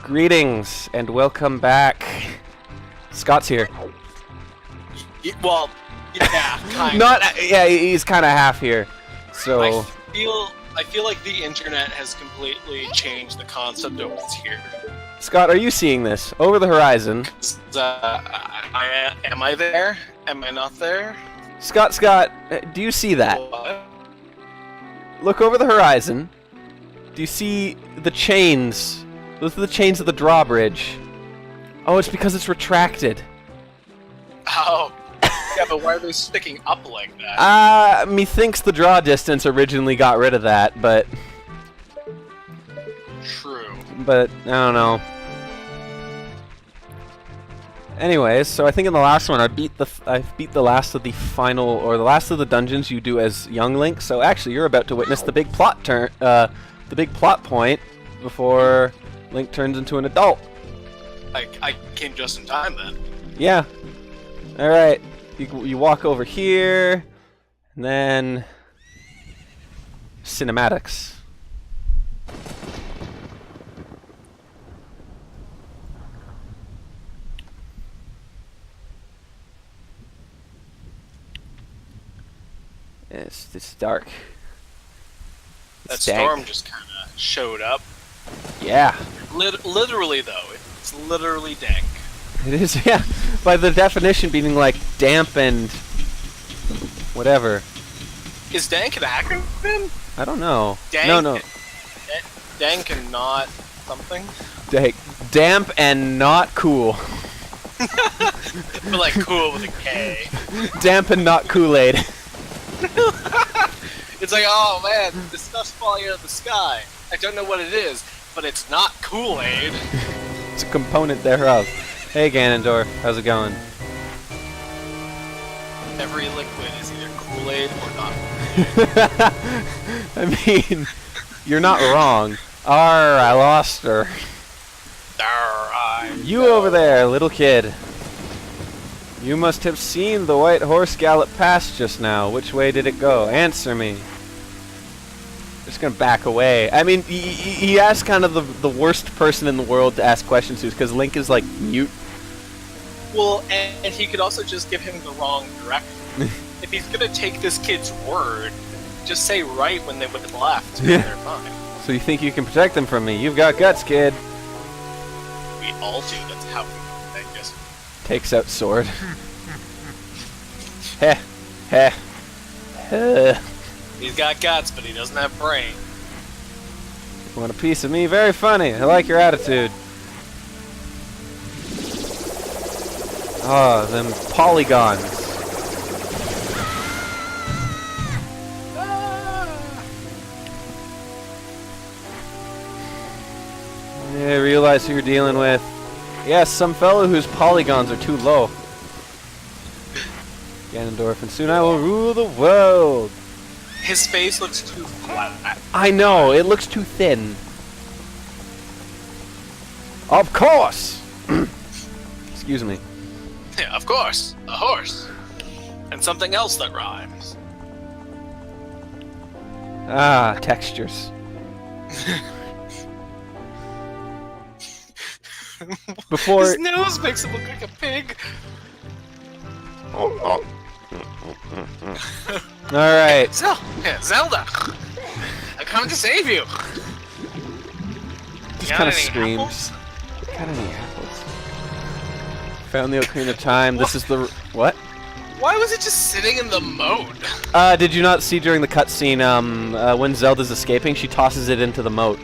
Greetings and welcome back. Scott's here. Well, yeah, kind of. Not, yeah, he's kind of half here. So I feel like the internet has completely changed the concept of what's here. Scott, are you seeing this over the horizon? Am I there? Am I not there? Scott, do you see that? What? Look over the horizon. Do you see the chains? Those are the chains of the drawbridge. Oh, it's because it's retracted. Oh. Yeah, but why are they sticking up like that? Methinks the draw distance originally got rid of that, but... True. But, I don't know. Anyways, so I think in the last one I beat the last of the final, or the last of the dungeons you do as young Link, so actually you're about to witness the big plot the big plot point before Link turns into an adult. I came just in time then. Yeah. Alright. You walk over here, and then... cinematics. It's dark. That storm just kind of showed up. Yeah. Literally, though. It's literally dank. It is, yeah. By the definition being like damp and whatever. Is dank an acronym? I don't know. Dank, no. Dank and not something? Damp and not cool. But like cool with a K. Damp and not Kool-Aid. It's like, oh man, this stuff's falling out of the sky. I don't know what it is, but it's not Kool-Aid. It's a component thereof. Hey Ganondorf, how's it going? Every liquid is either Kool-Aid or not. I mean, you're not wrong. I lost her. You over there, little kid. You must have seen the white horse gallop past just now. Which way did it go? Answer me. Just gonna back away. I mean, he asked kind of the worst person in the world to ask questions to, because Link is like mute. Well, and he could also just give him the wrong direction. If he's gonna take this kid's word, just say right when they went left. Yeah. And they're fine. So you think you can protect them from me? You've got guts, kid. We all do. That's how we, I guess. Takes out sword. Heh. Heh. Heh. He's got guts, but he doesn't have brain. You want a piece of me? Very funny. I like your attitude. Oh, them polygons. Yeah, realize who you're dealing with. Yes, some fellow whose polygons are too low. Ganondorf, and soon I will rule the world. His face looks too flat. I know, it looks too thin. Of course! Excuse me. Yeah, of course. A horse. And something else that rhymes. Ah, textures. Before... His nose makes him look like a pig. Alright. Zelda! I come to save you! Just kind of screams. Got any apples? Found the Ocarina of Time. This is the... What? Why was it just sitting in the moat? Did you not see during the cutscene, when Zelda's escaping, she tosses it into the moat?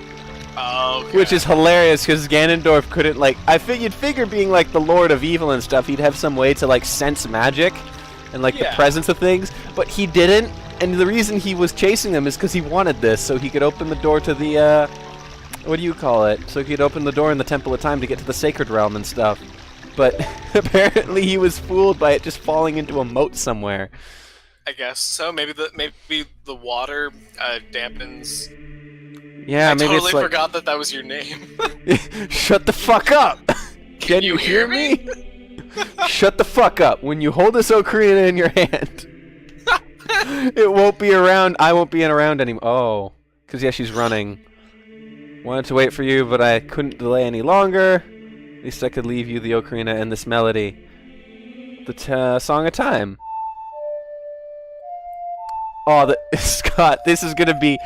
Oh, okay. Which is hilarious, because Ganondorf couldn't, like... you'd figure being, like, the Lord of Evil and stuff, he'd have some way to, like, sense magic and, like, the presence of things, but he didn't, and the reason he was chasing them is because he wanted this, so he could open the door to the, what do you call it? So he could open the door in the Temple of Time to get to the Sacred Realm and stuff. But apparently he was fooled by it just falling into a moat somewhere. I guess so. Maybe the water dampens. Yeah, I maybe totally it's like... forgot that was your name. Shut the fuck up! Can you hear me? Shut the fuck up. When you hold this ocarina in your hand, it won't be around. I won't be around anymore. Oh, because yeah, she's running. Wanted to wait for you, but I couldn't delay any longer. At least I could leave you the Ocarina and this melody. The Song of Time. Oh, Scott, this is gonna be...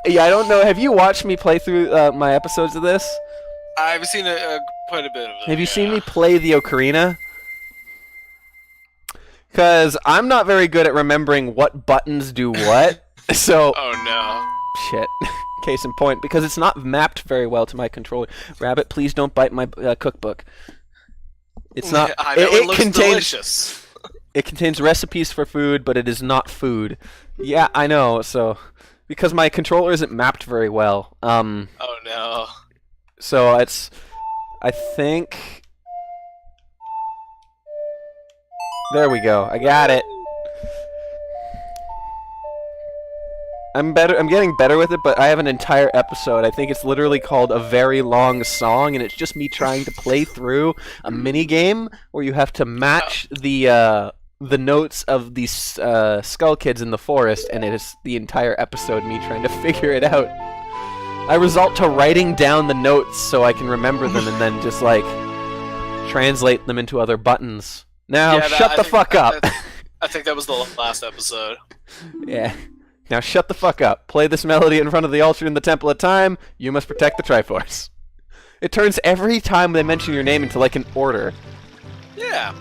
Yeah, I don't know. Have you watched me play through my episodes of this? I've seen quite a bit of it. Have you seen me play the Ocarina? Because I'm not very good at remembering what buttons do what. So... Oh, no. Shit. Case in point, because it's not mapped very well to my controller. Rabbit, please don't bite my cookbook. It's not... It looks delicious. It contains recipes for food, but it is not food. Yeah, I know, so... Because my controller isn't mapped very well. Oh, no. So it's... I think... There we go. I got it. I'm getting better with it, but I have an entire episode. I think it's literally called A Very Long Song, and it's just me trying to play through a mini game where you have to match the notes of these skull kids in the forest, and it is the entire episode me trying to figure it out. I resort to writing down the notes so I can remember them and then just like translate them into other buttons. Now shut the fuck up. I think that was the last episode. Yeah. Now shut the fuck up. Play this melody in front of the altar in the Temple of Time. You must protect the Triforce. It turns every time they mention your name into like an order. Yeah.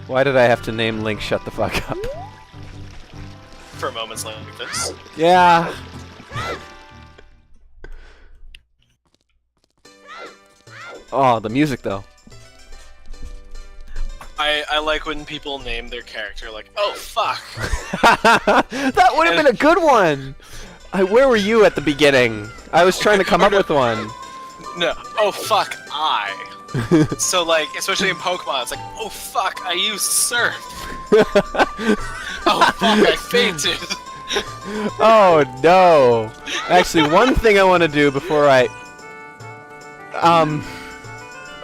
Why did I have to name Link Shut the Fuck Up? For moments like this. Yeah. Oh, the music though. I like when people name their character like, oh fuck. That would have been a good one. Where were you at the beginning? I was trying to come up with one. No. Oh fuck, I. So like, especially in Pokemon, it's like, oh fuck, I used Surf. Oh fuck, I fainted. Oh no. Actually, one thing I want to do before I...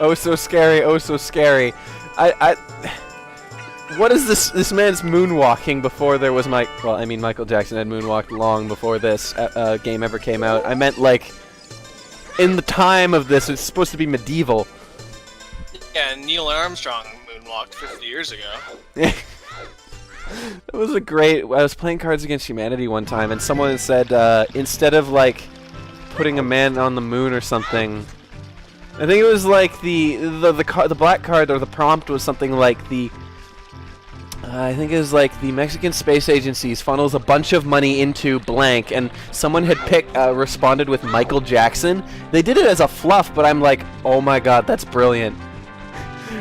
Oh so scary, oh so scary. What is this man's moonwalking before there was Michael Jackson had moonwalked long before this game ever came out. I meant like in the time of this, it's supposed to be medieval. Yeah, Neil Armstrong moonwalked 50 years ago. It was a great... I was playing Cards Against Humanity one time and someone said instead of like putting a man on the moon or something, I think it was like the black card or the prompt was something like I think it was like the Mexican Space Agency funnels a bunch of money into blank, and someone had responded with Michael Jackson. They did it as a fluff, but I'm like, oh my god, that's brilliant.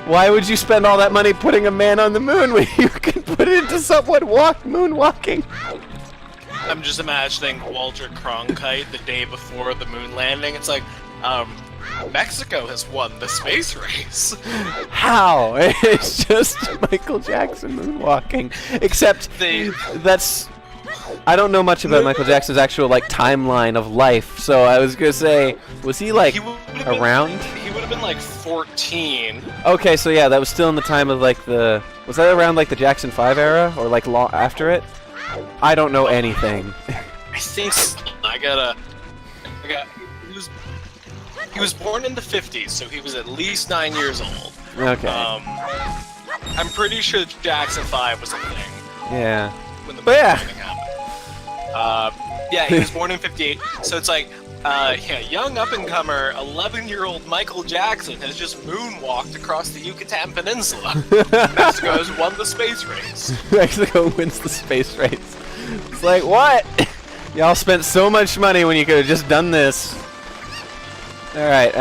Why would you spend all that money putting a man on the moon when you can put it into someone moonwalking? I'm just imagining Walter Cronkite the day before the moon landing. It's like, Mexico has won the space race. How? It's just Michael Jackson moonwalking. Except that's... I don't know much about Michael Jackson's actual like timeline of life, so I was gonna say, was he like around? He would have been like 14. Okay, so yeah, that was still in the time of like the... Was that around like the Jackson 5 era, or like after it? I don't know anything. I think so. He was born in the 50s, so he was at least 9 years old. Okay. I'm pretty sure Jackson 5 was a thing. Yeah. When the But yeah. happened. Yeah, he was born in 58, so it's like, young up-and-comer, 11-year-old Michael Jackson has just moonwalked across the Yucatan Peninsula. Mexico has won the space race. Mexico wins the space race. It's like, what? Y'all spent so much money when you could have just done this. Alright,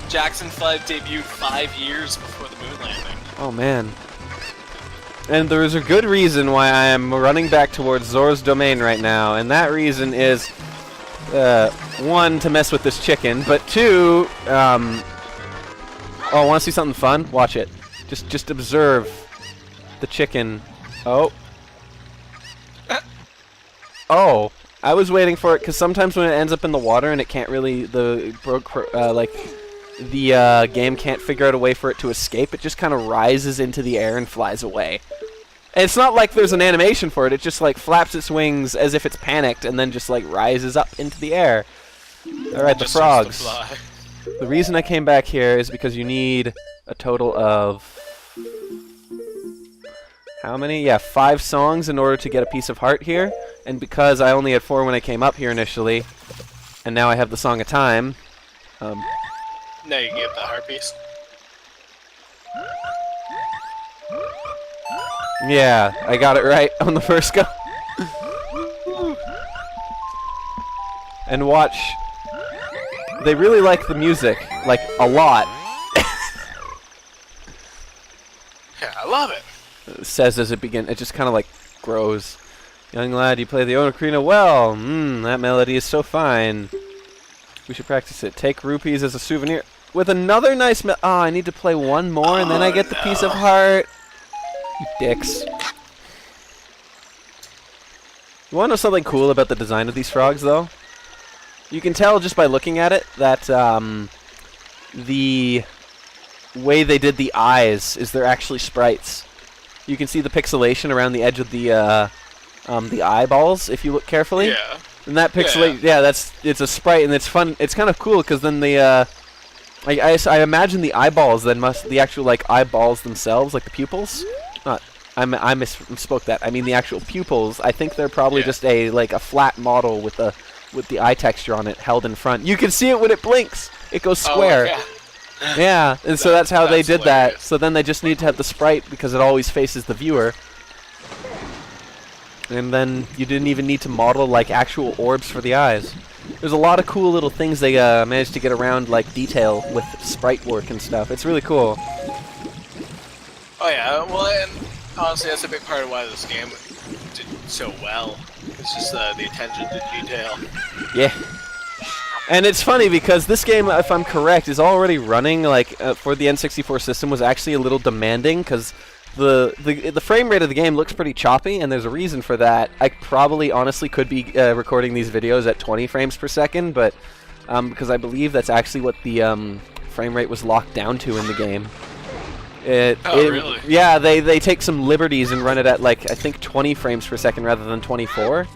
Jackson 5 debuted 5 years before the moon landing. Oh man. And there is a good reason why I am running back towards Zora's Domain right now, and that reason is, one, to mess with this chicken, but two, oh, want to see something fun? Watch it. Just observe the chicken. Oh. Oh. I was waiting for it because sometimes when it ends up in the water and it can't really the game can't figure out a way for it to escape. It just kind of rises into the air and flies away. And it's not like there's an animation for it. It just like flaps its wings as if it's panicked, and then just like rises up into the air. All right, the frogs. The reason I came back here is because you need a total of how many? Yeah, 5 songs in order to get a piece of heart here. And because I only had 4 when I came up here initially, and now I have the Song of Time. Now you can get the heart piece. Yeah, I got it right on the first go. And watch. They really like the music, like, a lot. Yeah, I love it. It says as it begins, it just kind of like grows. Young lad, you play the Ocarina well. That melody is so fine. We should practice it. Take rupees as a souvenir. With another nice I need to play one more and then I get the piece of heart. You dicks. You want to know something cool about the design of these frogs, though? You can tell just by looking at it that the way they did the eyes is they're actually sprites. You can see the pixelation around the edge of the eyeballs if you look carefully. Yeah. And that pixelate, yeah, it's a sprite, and it's fun. It's kind of cool because then the I imagine the eyeballs then the actual like eyeballs themselves, like the pupils. I misspoke that. I mean the actual pupils. I think they're probably just a flat model with the eye texture on it held in front. You can see it when it blinks. It goes square. Oh, yeah. Yeah, and so that's how they did hilarious. that. So then they just need to have the sprite because it always faces the viewer. And then you didn't even need to model like actual orbs for the eyes. There's a lot of cool little things they managed to get around, like detail with sprite work and stuff. It's really cool. Oh yeah, well, and honestly, that's a big part of why this game did so well. It's just the attention to detail. Yeah. And it's funny because this game, if I'm correct, is already running for the N64 system was actually a little demanding because the frame rate of the game looks pretty choppy, and there's a reason for that. I probably honestly could be recording these videos at 20 frames per second, but because I believe that's actually what the frame rate was locked down to in the game. Really? Yeah, they take some liberties and run it at I think 20 frames per second rather than 24.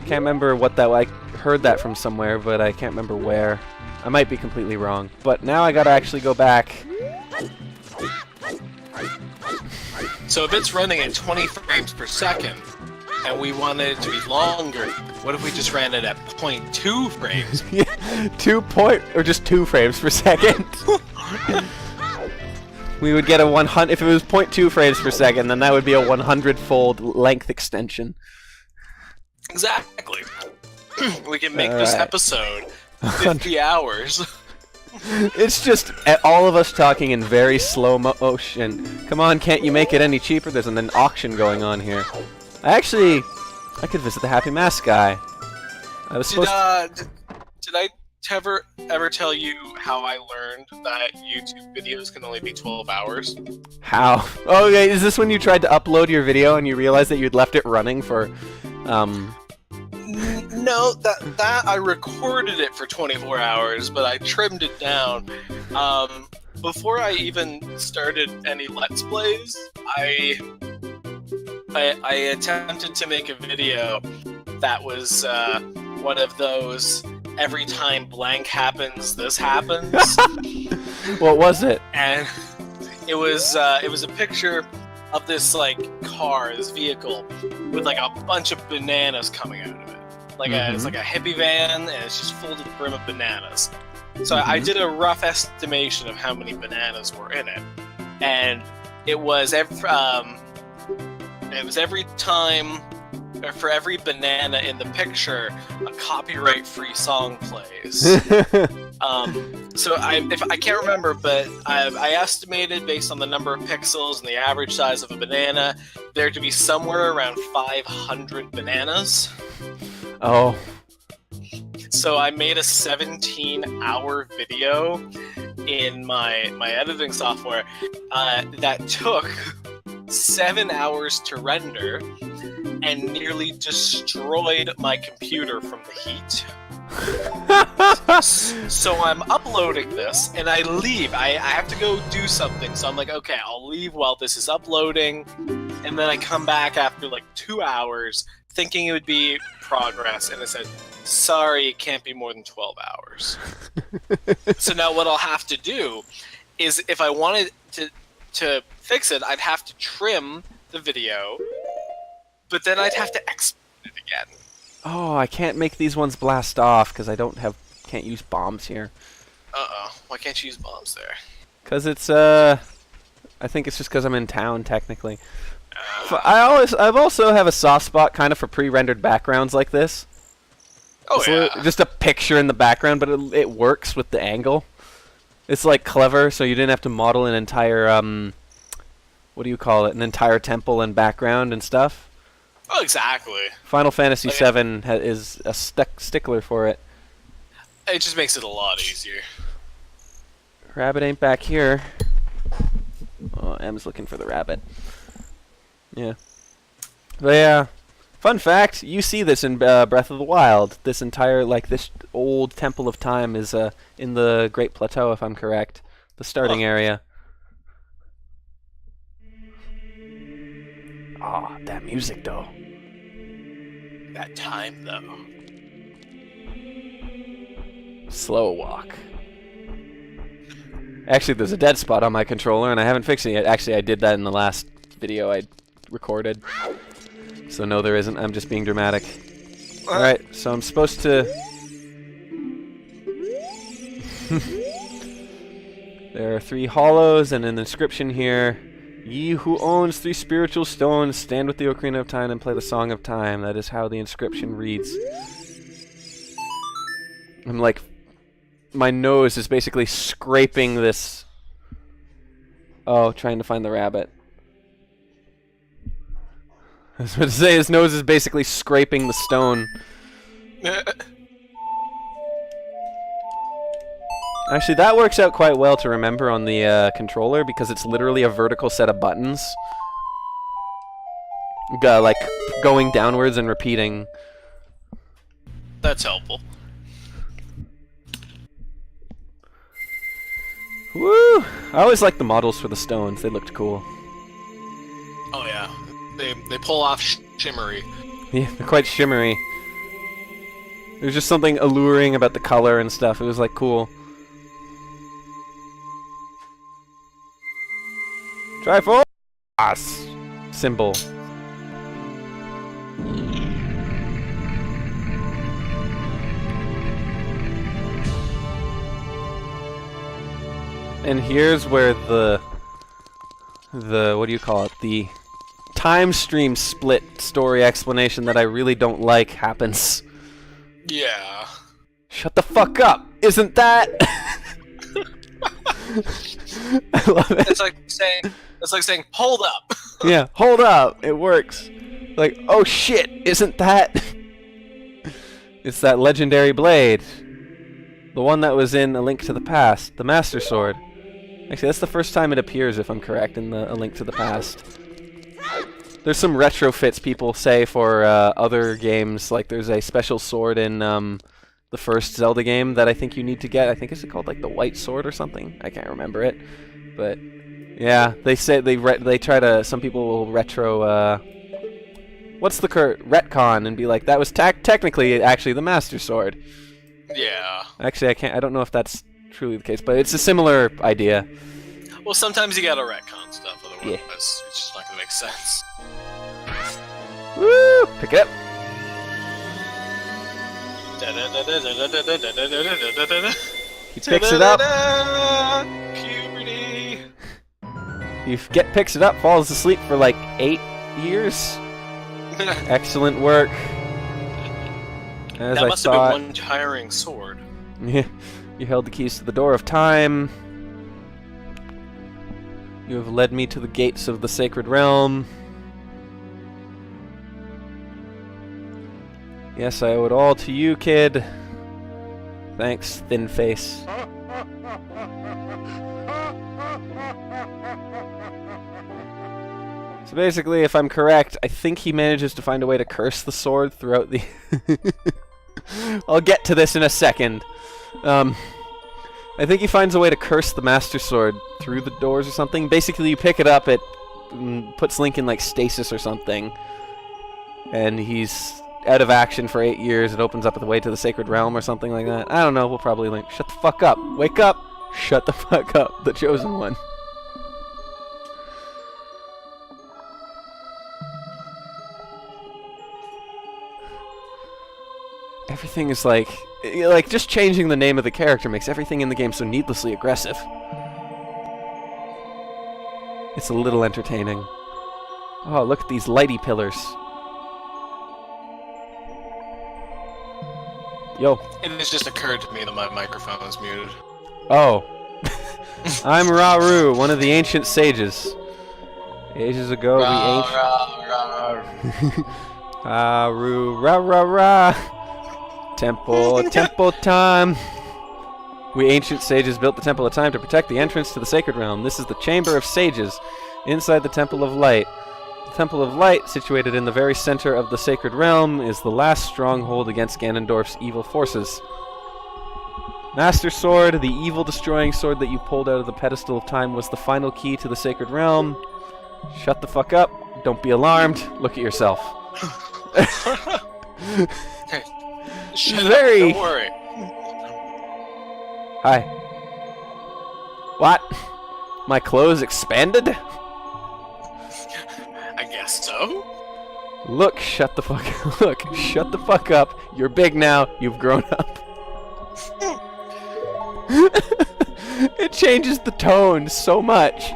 Can't remember what that. I heard that from somewhere, but I can't remember where. I might be completely wrong. But now I gotta actually go back. So if it's running at 20 frames per second, and we wanted it to be longer, what if we just ran it at 0.2 frames? Yeah, or just 2 frames per second. We would get a 100. If it was 0.2 frames per second, then that would be a 100-fold length extension. Exactly. We can make this episode 50 hours. It's just all of us talking in very slow motion. Come on, can't you make it any cheaper? There's an auction going on here. I could visit the Happy Mask guy. I was supposed to... Did I ever tell you how I learned that YouTube videos can only be 12 hours? How? Oh, okay, is this when you tried to upload your video and you realized that you'd left it running for, No, that I recorded it for 24 hours, but I trimmed it down. Before I even started any Let's Plays, I attempted to make a video that was one of those every time blank happens, this happens. What was it? And it was a picture of this car, this vehicle, with a bunch of bananas coming out of it. It's like a hippie van, and it's just full to the brim of bananas. So I did a rough estimation of how many bananas were in it, and it was every time, or for every banana in the picture, a copyright-free song plays. So I can't remember, but I estimated based on the number of pixels and the average size of a banana, there to be somewhere around 500 bananas. Oh. So I made a 17-hour video in my editing software that took 7 hours to render and nearly destroyed my computer from the heat. So I'm uploading this, and I leave. I have to go do something, so I'm like, okay, I'll leave while this is uploading, and then I come back after like 2 hours, thinking it would be progress, and it said, sorry, it can't be more than 12 hours. So now what I'll have to do is, if I wanted to fix it, I'd have to trim the video, but then I'd have to export it again. Oh, I can't make these ones blast off because I can't use bombs here. Uh-oh. Why can't you use bombs there? Because it's, I think it's just because I'm in town, technically. I've also have a soft spot kind of for pre-rendered backgrounds like this. Oh, yeah. Just a picture in the background, but it works with the angle. It's, like, clever, so you didn't have to model an entire, what do you call it? An entire temple and background and stuff. Oh, exactly. Final Fantasy VII is a stickler for it. It just makes it a lot easier. Rabbit ain't back here. Oh, M's looking for the rabbit. Yeah. But yeah, fun fact, you see this in Breath of the Wild. This entire, like, this old Temple of Time is in the Great Plateau, if I'm correct. The starting area. Ah, that music, though. That time, though. Slow walk. Actually, there's a dead spot on my controller, and I haven't fixed it yet. Actually, I did that in the last video I recorded. So no, there isn't. I'm just being dramatic. Alright, so I'm supposed to... There are 3 hollows and an inscription here. Ye who owns 3 spiritual stones, stand with the Ocarina of Time and play the Song of Time. That is how the inscription reads. I'm like... My nose is basically scraping this... Oh, trying to find the rabbit. I was about to say, his nose is basically scraping the stone. Actually, that works out quite well to remember on the controller, because it's literally a vertical set of buttons. Like, going downwards and repeating. That's helpful. Woo! I always liked the models for the stones. They looked cool. Oh yeah, they pull off shimmery. Yeah, they're quite shimmery. There's just something alluring about the color and stuff. It was like cool. Triforce symbol. And here's where the what do you call it? The time stream split story explanation that I really don't like happens. Yeah. Shut the fuck up! Isn't that? I love it. It's like saying, hold up. Yeah, hold up. It works. Like, oh shit! Isn't that? It's that legendary blade, the one that was in A Link to the Past, the Master Sword. Actually, that's the first time it appears, if I'm correct, in A Link to the Past. There's some retrofits people say for other games, like there's a special sword in the first Zelda game that I think you need to get. I think it's called like the White Sword or something. I can't remember it, but yeah, they say they try to. Some people will retro. What's the retcon and be like that was technically actually the Master Sword. Yeah. Actually, I don't know if that's truly the case, but it's a similar idea. Well, sometimes you gotta retcon stuff, otherwise Yeah. it's just not gonna make sense. Woo! Pick it up. He picks it up. Puberty. He picks it up, falls asleep for like 8 years. Excellent work. As That I must have thought. been one tiring sword. Yeah, you held the keys to the door of time. You have led me to the gates of the sacred realm. Yes, I owe it all to you, kid. Thanks, thin face. So basically, if I'm correct, I think he manages to find a way to curse the sword throughout the... I'll get to this in a second. I think he finds a way to curse the Master Sword through the doors or something. Basically, you pick it up, it puts Link in, like, stasis or something. And he's out of action for 8 years. It opens up the way to the Sacred Realm or something like that. I don't know, we'll probably Link. Shut the fuck up. Wake up! Shut the fuck up, the Chosen One. Everything is like just changing the name of the character makes everything in the game so needlessly aggressive. It's a little entertaining. Oh, look at these lighty pillars. Yo. It has just occurred to me that my microphone is muted. Oh. I'm Rauru, one of the ancient sages. Ages ago, the ancient... Aru, ra ra ra. Temple time. We ancient sages built the Temple of Time to protect the entrance to the Sacred Realm. This is the Chamber of Sages, inside the Temple of Light. The Temple of Light, situated in the very center of the Sacred Realm, is the last stronghold against Ganondorf's evil forces. Master Sword, the evil-destroying sword that you pulled out of the pedestal of time, was the final key to the Sacred Realm. Shut the fuck up. Don't be alarmed. Look at yourself. Shut Very... up, don't worry. Hi. What? My clothes expanded? I guess so. Look, shut the fuck up. Look, shut the fuck up. You're big now. You've grown up. It changes the tone so much.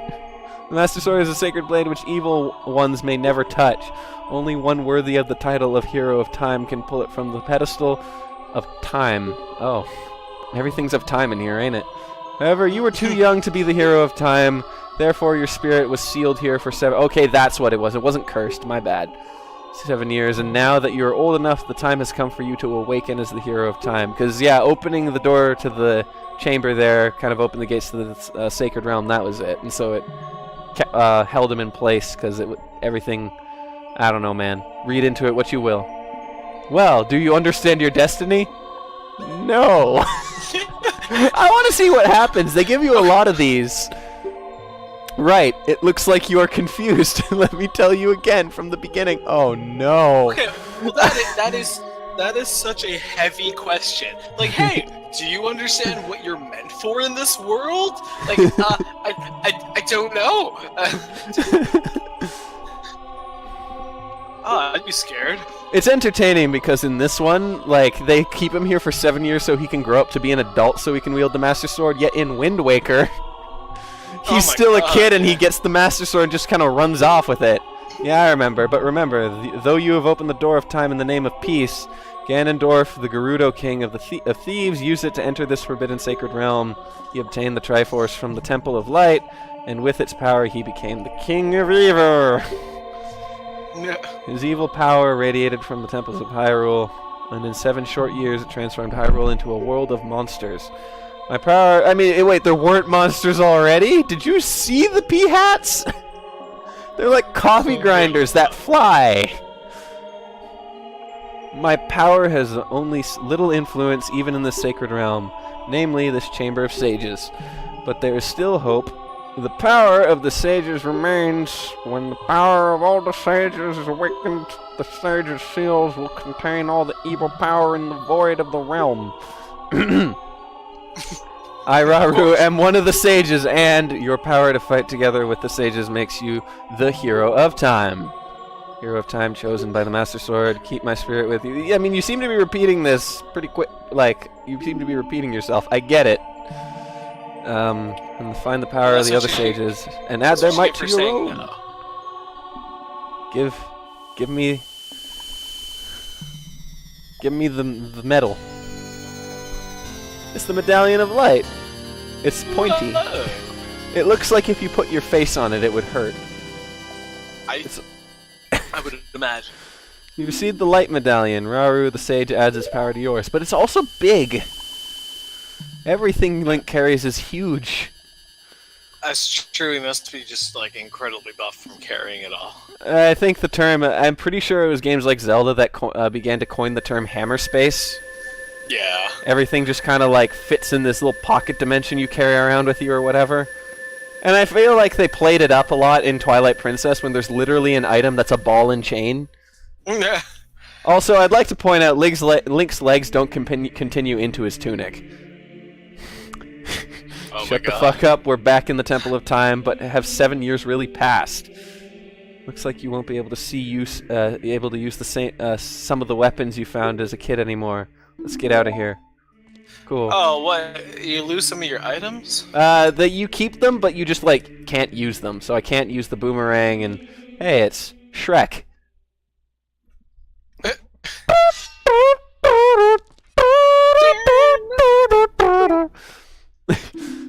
The Master Sword is a sacred blade which evil ones may never touch. Only one worthy of the title of Hero of Time can pull it from the pedestal of time. Oh. Everything's of time in here, ain't it? However, you were too young to be the Hero of Time. Therefore, your spirit was sealed here for 7... Okay, that's what it was. It wasn't cursed. My bad. 7 years. And now that you're old enough, the time has come for you to awaken as the Hero of Time. Because, yeah, opening the door to the chamber there kind of opened the gates to the Sacred Realm. That was it. And so it held him in place because everything... I don't know, man. Read into it what you will. Well, do you understand your destiny? No. I want to see what happens. They give you a lot of these. Right. It looks like you are confused. Let me tell you again from the beginning. Oh, no. Okay, well, that is such a heavy question. Like, hey, do you understand what you're meant for in this world? Like, I don't know. Oh, I'd be scared. It's entertaining because in this one, like, they keep him here for 7 years so he can grow up to be an adult so he can wield the Master Sword, yet in Wind Waker, he's still a kid and he gets the Master Sword and just kind of runs off with it. Yeah, I remember, but remember, though you have opened the door of time in the name of peace, Ganondorf, the Gerudo King of Thieves, used it to enter this forbidden sacred realm. He obtained the Triforce from the Temple of Light, and with its power he became the King of Evil. His evil power radiated from the temples of Hyrule, and in 7 short years it transformed Hyrule into a world of monsters. My power... I mean, wait, there weren't monsters already? Did you see the pea-hats? They're like coffee grinders that fly. My power has only little influence even in this sacred realm, namely this Chamber of Sages. But there is still hope. The power of the sages remains. When the power of all the sages is awakened, the sages' seals will contain all the evil power in the void of the realm. I, Rauru, am one of the sages, and your power to fight together with the sages makes you the Hero of Time. Hero of Time chosen by the Master Sword. Keep my spirit with you. I mean, you seem to be repeating this pretty quick. Like, you seem to be repeating yourself. I get it. And find the power of the other sages, and add their might to your own. No. Give me the medal. It's the Medallion of Light. It's pointy. No. It looks like if you put your face on it, it would hurt. I would imagine. You received the Light Medallion. Rauru, the sage, adds his power to yours, but it's also big. Everything Link carries is huge. That's true, he must be just, like, incredibly buff from carrying it all. I think the term... I'm pretty sure it was games like Zelda that began to coin the term hammer space Yeah. Everything just kind of like fits in this little pocket dimension you carry around with you or whatever. And I feel like they played it up a lot in Twilight Princess when there's literally an item that's a ball and chain. Yeah. Also, I'd like to point out Link's legs don't continue into his tunic. Oh Shut the fuck up, we're back in the Temple of Time, but have 7 years really passed? Looks like you won't be able to use some of the weapons you found as a kid anymore. Let's get out of here. Cool. Oh, what? You lose some of your items? That you keep them, but you just, like, can't use them. So I can't use the boomerang, and... Hey, it's Shrek.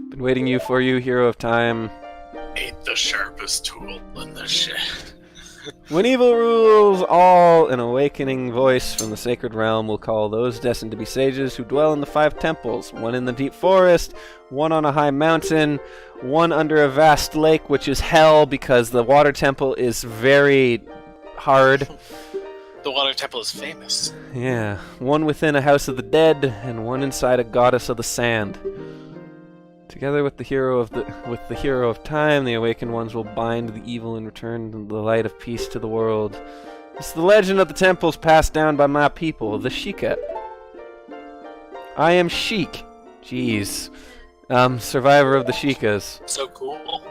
Been waiting for you, hero of time. Ain't the sharpest tool in the shed. When evil rules all, an awakening voice from the sacred realm will call those destined to be sages who dwell in the 5 temples, one in the deep forest, one on a high mountain, one under a vast lake, which is hell because the water temple is very hard. The water temple is famous. Yeah, one within a house of the dead, and one inside a goddess of the sand. Together with the hero of time, the awakened ones will bind the evil and return the light of peace to the world. It's the legend of the temples passed down by my people, the Sheikah. I am Sheik. Jeez. Survivor of the Sheikahs. So cool.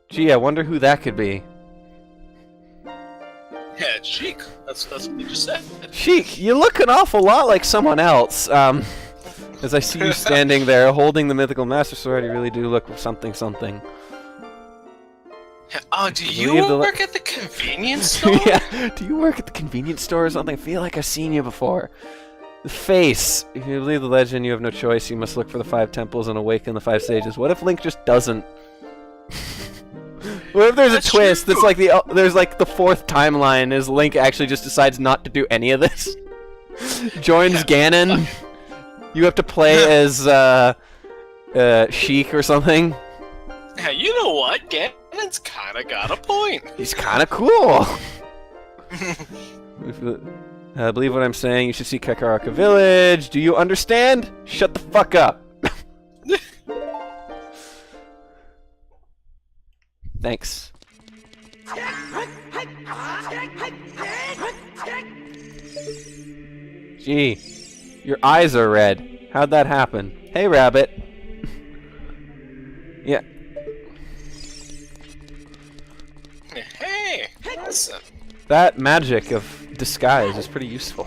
Gee, I wonder who that could be. Yeah, it's Sheik. That's what you just said. Sheik, you look an awful lot like someone else. As I see you standing there holding the mythical master sword, you really do look something something. Oh, do you work at the convenience store? Yeah, do you work at the convenience store or something? I feel like I've seen you before. The face. If you believe the legend, you have no choice. You must look for the 5 temples and awaken the 5 sages. What if Link just doesn't? What if there's a twist? That's like there's like the 4th timeline is Link actually just decides not to do any of this. Joins Ganon. You have to play as Sheik or something. Yeah, you know what? Ganon's kind of got a point. He's kind of cool. Believe what I'm saying. You should see Kakaraka Village. Do you understand? Shut the fuck up. Thanks. Gee, your eyes are red. How'd that happen? Hey, rabbit. Yeah. Hey, listen. That magic of disguise is pretty useful.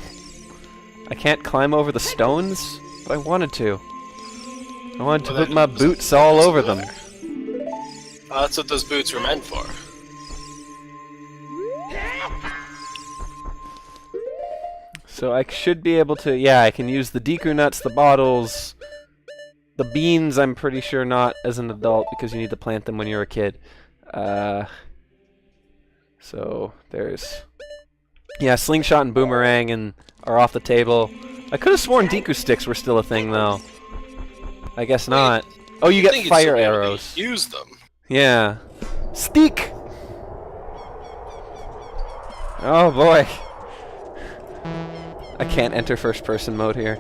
I can't climb over the stones, but I wanted to. I wanted to put my boots all over them. That's what those boots were meant for. So I should be able to, yeah, I can use the Deku nuts, the bottles, the beans I'm pretty sure not as an adult because you need to plant them when you're a kid. So there's, yeah, slingshot and boomerang and are off the table. I could have sworn Deku sticks were still a thing though. I guess not. Oh, you get fire arrows. Use them. Yeah. Steak! Oh boy. I can't enter first person mode here.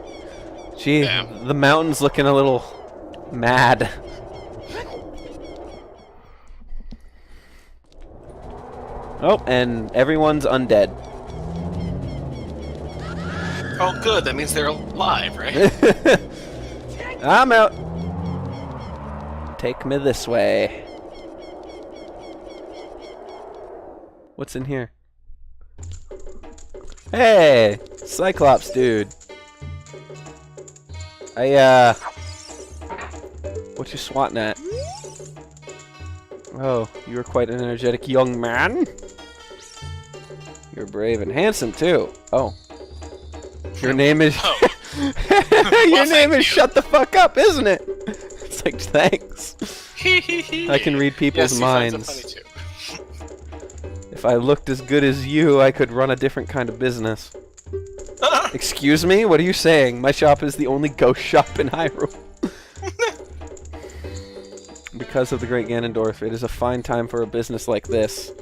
Gee, the mountain's looking a little mad. Oh, and everyone's undead. Oh good, that means they're alive, right? I'm out. Take me this way. What's in here? Hey! Cyclops dude. What you swatting at? Oh, you're quite an energetic young man. You're brave and handsome too. Oh. Your name is... Your name is Shut the Fuck Up, isn't it? It's like, thanks. I can read people's minds. If I looked as good as you, I could run a different kind of business. Excuse me? What are you saying? My shop is the only ghost shop in Hyrule. Because of the great Ganondorf, it is a fine time for a business like this.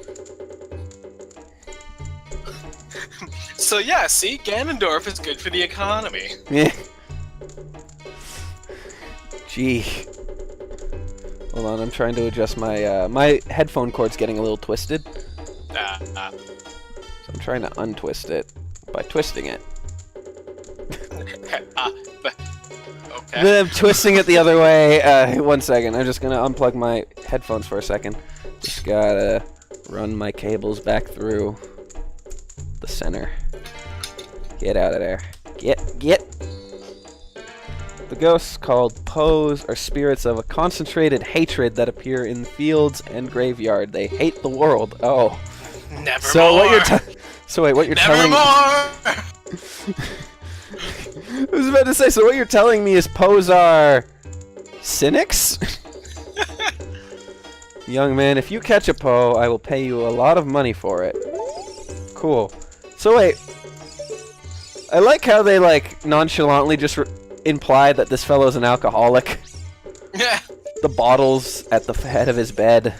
So So yeah, see, Ganondorf is good for the economy. Yeah. Gee. Hold on, I'm trying to adjust my my headphone cord's getting a little twisted. So I'm trying to untwist it by twisting it. Okay. I'm twisting it the other way. 1 second. I'm just gonna unplug my headphones for a second. Just gotta run my cables back through the center. Get out of there. Get. The ghosts called Poes are spirits of a concentrated hatred that appear in fields and graveyard. They hate the world. Oh. Never So more. what you're so wait, what you're Never telling more. I was about to say, so what you're telling me is Poes are cynics? Young man, if you catch a Poe, I will pay you a lot of money for it. Cool. So wait, I like how they like nonchalantly just imply that this fellow's an alcoholic. Yeah. The bottles at the head of his bed.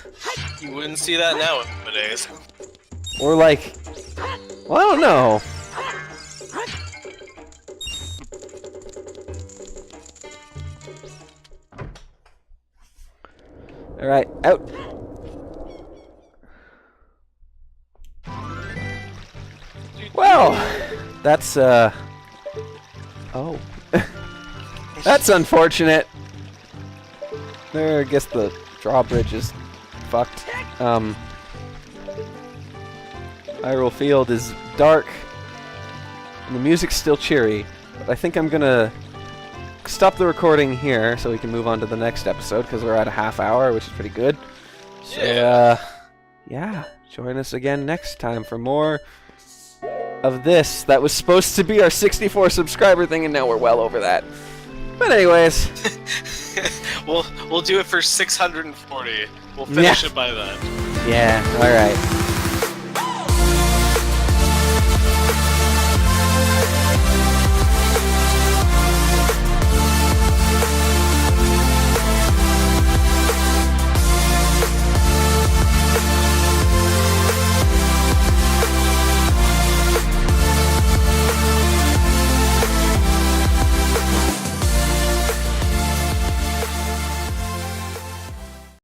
You wouldn't see that nowadays. Or like, well, I don't know. Alright, out. Well, that's, oh. That's unfortunate. There, I guess the drawbridge is fucked. Hyrule Field is dark, and the music's still cheery, but I think I'm gonna stop the recording here so we can move on to the next episode, because we're at a half hour, which is pretty good. So, yeah, join us again next time for more of this. That was supposed to be our 64 subscriber thing, and now we're well over that. But anyways. we'll do it for 640. We'll finish it by then. Yeah, alright.